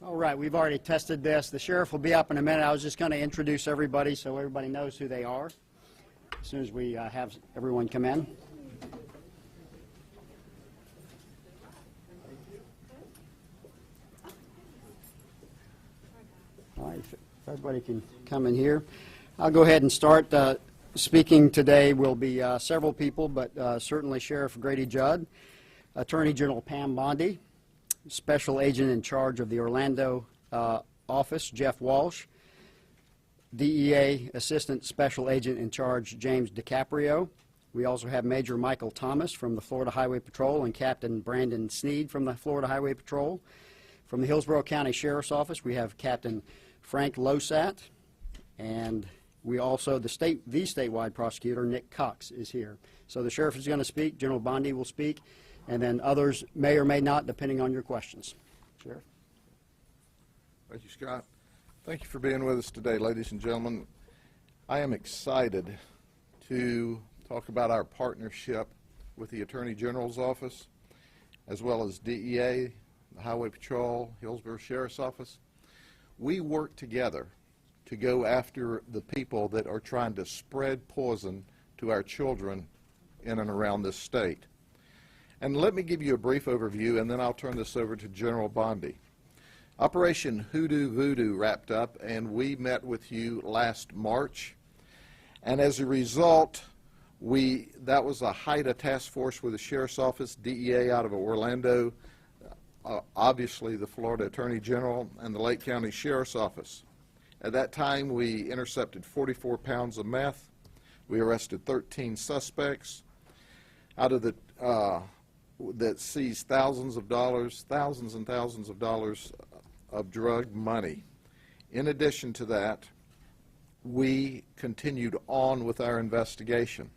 All right, we've already tested this. The sheriff will be up in a minute. I was just going to introduce everybody so everybody knows who they are as soon as we have everyone come in. All right, if everybody can come in here. I'll go ahead and start. Speaking today will be several people, but certainly Sheriff Grady Judd, Attorney General Pam Bondi, Special Agent in charge of the Orlando office, Jeff Walsh, DEA Assistant Special Agent in charge, James DiCaprio. We also have Major Michael Thomas from the Florida Highway Patrol and Captain Brandon Sneed from the Florida Highway Patrol. From the Hillsborough County Sheriff's Office, we have Captain Frank Losat, and we also, the statewide prosecutor, Nick Cox, is here. So the sheriff is going to speak, General Bondi will speak, and then others may or may not, depending on your questions. Sheriff. Thank you, Scott. Thank you for being with us today, ladies and gentlemen. I am excited to talk about our partnership with the Attorney General's Office, as well as DEA, the Highway Patrol, Hillsborough Sheriff's Office. We work together to go after the people that are trying to spread poison to our children in and around this state. And let me give you a brief overview, and then I'll turn this over to General Bondi. Operation Hoodoo Voodoo wrapped up, and we met with you last March. And as a result, that was a HIDTA task force with the Sheriff's Office, DEA out of Orlando, obviously the Florida Attorney General, and the Lake County Sheriff's Office. At that time, we intercepted 44 pounds of meth. We arrested 13 suspects out of that seized thousands and thousands of dollars of drug money. In addition to that, we continued on with our investigation.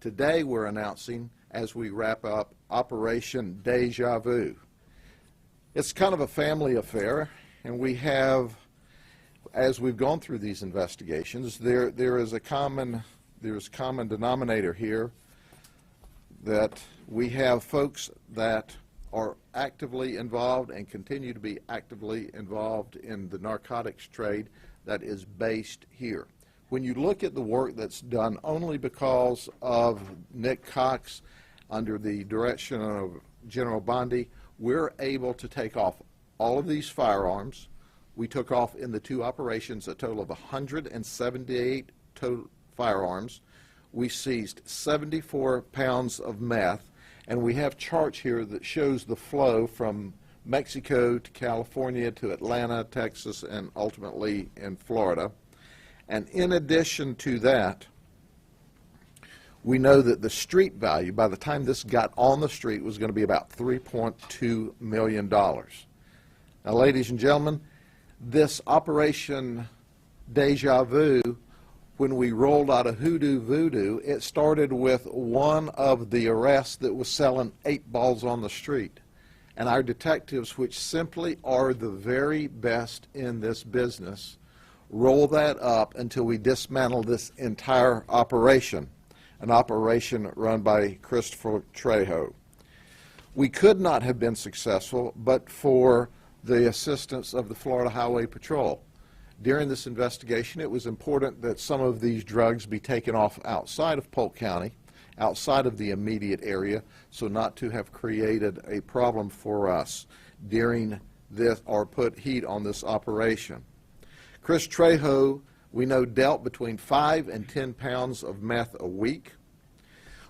Today, we're announcing, as we wrap up, Operation Deja Vu. It's kind of a family affair, and we have, as we've gone through these investigations, there is a common denominator here, that we have folks that are actively involved and continue to be actively involved in the narcotics trade that is based here. When you look at the work that's done only because of Nick Cox under the direction of General Bondi, we're able to take off all of these firearms. We took off in the two operations a total of 178 total firearms. We seized 74 pounds of meth, and we have charts here that shows the flow from Mexico to California to Atlanta, Texas, and ultimately in Florida. And in addition to that, we know that the street value, by the time this got on the street, was going to be about $3.2 million. Now, ladies and gentlemen, this Operation Deja Vu, when we rolled out of Hoodoo Voodoo, it started with one of the arrests that was selling 8 balls on the street. And our detectives, which simply are the very best in this business, roll that up until we dismantle this entire operation, an operation run by Christopher Trejo. We could not have been successful but for the assistance of the Florida Highway Patrol. During this investigation, it was important that some of these drugs be taken off outside of Polk County, outside of the immediate area, so not to have created a problem for us during this or put heat on this operation. Chris Trejo, we know, dealt between 5 and 10 pounds of meth a week.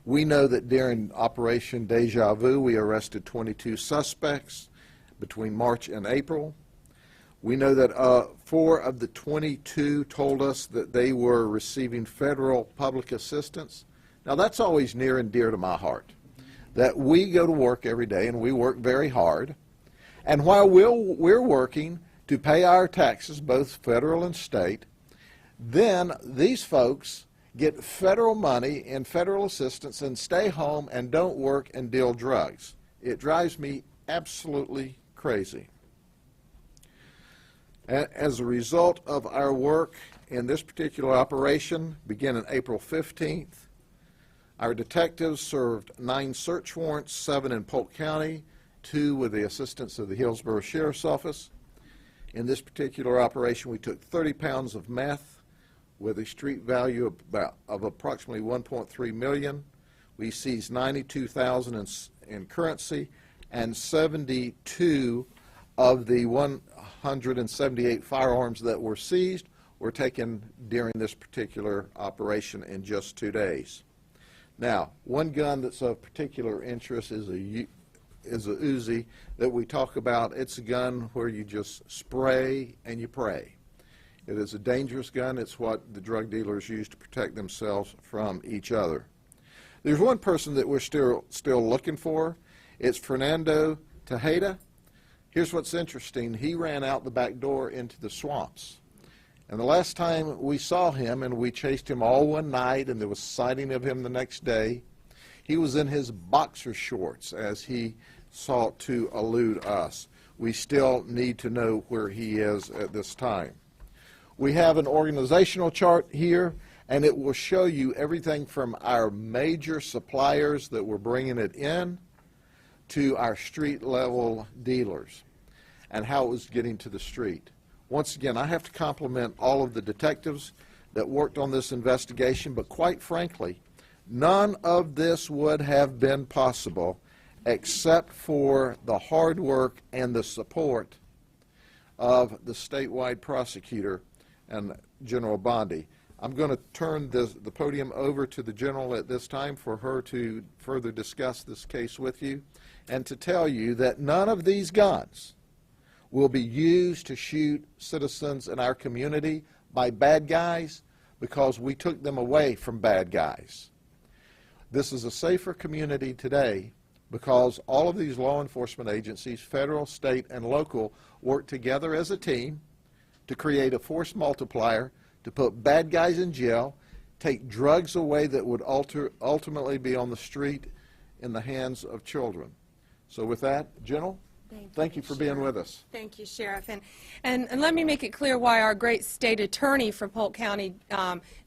We know that during Operation Deja Vu, we arrested 22 suspects between March and April. We know that 4 of the 22 told us that they were receiving federal public assistance. Now, that's always near and dear to my heart, that we go to work every day and we work very hard. And while we're working to pay our taxes, both federal and state, then these folks get federal money and federal assistance and stay home and don't work and deal drugs. It drives me absolutely crazy. As a result of our work in this particular operation, beginning April 15th, our detectives served 9 search warrants, 7 in Polk County, 2 with the assistance of the Hillsborough Sheriff's Office. In this particular operation, we took 30 pounds of meth with a street value of approximately $1.3 million. We seized $92,000 in currency, and 72 of the 178 firearms that were seized were taken during this particular operation in just 2 days. Now, one gun that's of particular interest is a Uzi that we talk about. It's a gun where you just spray and you pray. It is a dangerous gun. It's what the drug dealers use to protect themselves from each other. There's one person that we're still looking for. It's Fernando Tejeda. Here's what's interesting. He ran out the back door into the swamps. And the last time we saw him, and we chased him all one night, and there was sighting of him the next day, he was in his boxer shorts as he sought to elude us. We still need to know where he is at this time. We have an organizational chart here, and it will show you everything from our major suppliers that were bringing it in to our street-level dealers and how it was getting to the street. Once again, I have to compliment all of the detectives that worked on this investigation, but quite frankly, none of this would have been possible except for the hard work and the support of the statewide prosecutor and General Bondi. I'm going to turn the podium over to the General at this time for her to further discuss this case with you and to tell you that none of these guns will be used to shoot citizens in our community by bad guys because we took them away from bad guys. This is a safer community today because all of these law enforcement agencies, federal, state, and local, work together as a team to create a force multiplier to put bad guys in jail, take drugs away that would ultimately be on the street in the hands of children. So with that, General, thank you for being with us. Thank you, Sheriff. And let me make it clear why our great state attorney for Polk County,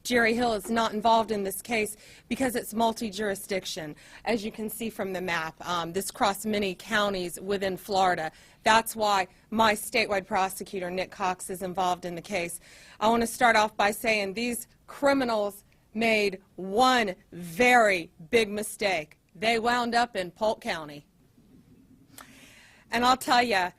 Jerry Hill, is not involved in this case, because it's multi-jurisdiction. As you can see from the map, this crosses many counties within Florida. That's why my statewide prosecutor, Nick Cox, is involved in the case. I want to start off by saying these criminals made one very big mistake. They wound up in Polk County. And I'll tell you,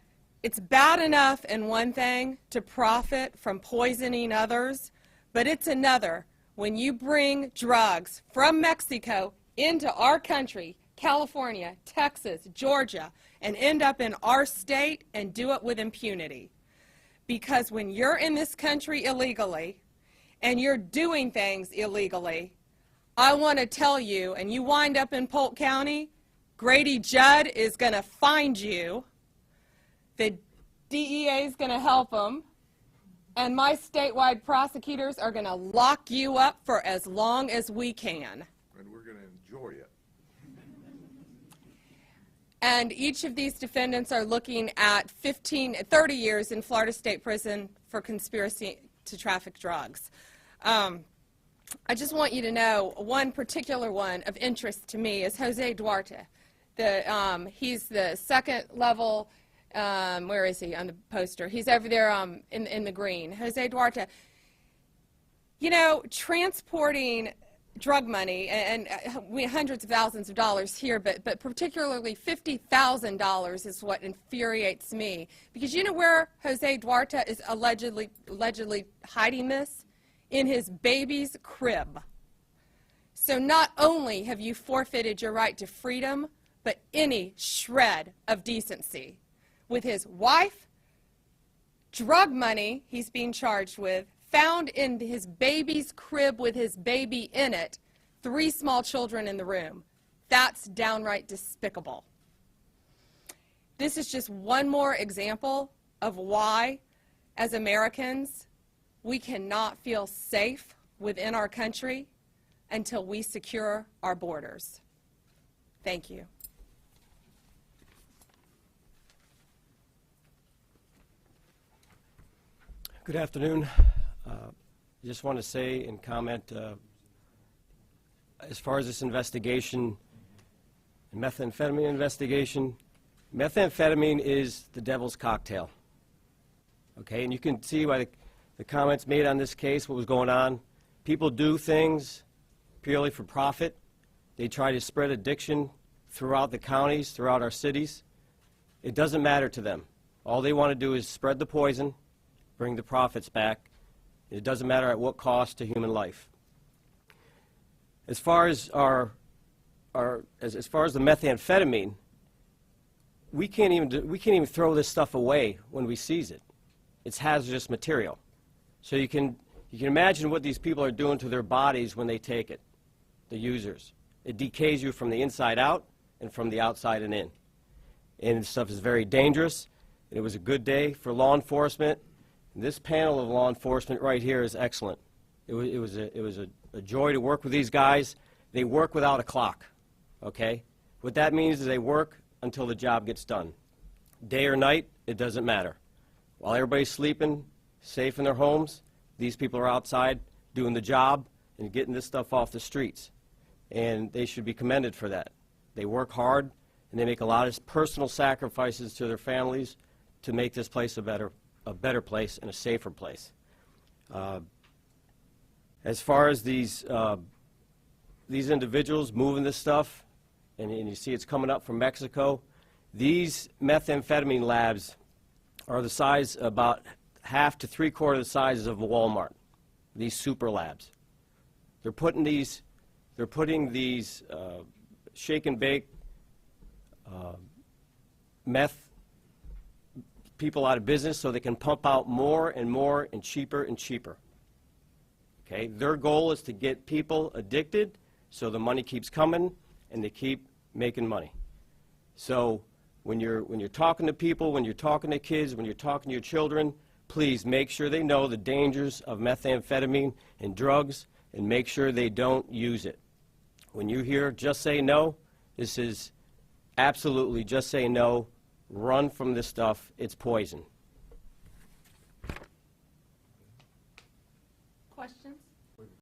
it's bad enough in one thing to profit from poisoning others, but it's another when you bring drugs from Mexico into our country, California, Texas, Georgia, and end up in our state and do it with impunity. Because when you're in this country illegally and you're doing things illegally, I want to tell you, and you wind up in Polk County, Grady Judd is going to find you, the DEA is going to help them, and my statewide prosecutors are going to lock you up for as long as we can. And we're going to enjoy it. And each of these defendants are looking at 30 years in Florida State Prison for conspiracy to traffic drugs. I just want you to know one particular one of interest to me is Jose Duarte. He's the second level, where is he on the poster? He's over there in the green. Jose Duarte. You know, transporting drug money, and we hundreds of thousands of dollars here, but particularly $50,000 is what infuriates me. Because you know where Jose Duarte is allegedly hiding this? In his baby's crib. So not only have you forfeited your right to freedom, but any shred of decency. With his wife, drug money he's being charged with, found in his baby's crib with his baby in it, 3 small children in the room. That's downright despicable. This is just one more example of why, as Americans, we cannot feel safe within our country until we secure our borders. Thank you. Good afternoon. I just want to say and comment, as far as this investigation, methamphetamine investigation, methamphetamine is the devil's cocktail. Okay, and you can see by the comments made on this case what was going on. People do things purely for profit. They try to spread addiction throughout the counties, throughout our cities. It doesn't matter to them. All they want to do is spread the poison, bring the profits back. It doesn't matter at what cost to human life. As far as as far as the methamphetamine, we can't even throw this stuff away when we seize it. It's hazardous material. So you can imagine what these people are doing to their bodies when they take it, the users. It decays you from the inside out and from the outside and in. And this stuff is very dangerous. It was a good day for law enforcement. And this panel of law enforcement right here is excellent. It was a joy to work with these guys. They work without a clock, okay? What that means is they work until the job gets done. Day or night, it doesn't matter. While everybody's sleeping, safe in their homes, these people are outside doing the job and getting this stuff off the streets. And they should be commended for that. They work hard, and they make a lot of personal sacrifices to their families to make this place a better place and a safer place. As far as these individuals moving this stuff, and you see it's coming up from Mexico, these methamphetamine labs are the size, about half to three-quarters the size of a Walmart, these super labs. They're putting these shake and bake meth people out of business so they can pump out more and more and cheaper. Okay? Their goal is to get people addicted so the money keeps coming and they keep making money. So when you're talking to people, when you're talking to kids, when you're talking to your children, please make sure they know the dangers of methamphetamine and drugs and make sure they don't use it. When you hear just say no, this is absolutely just say no. Run from this stuff. It's poison.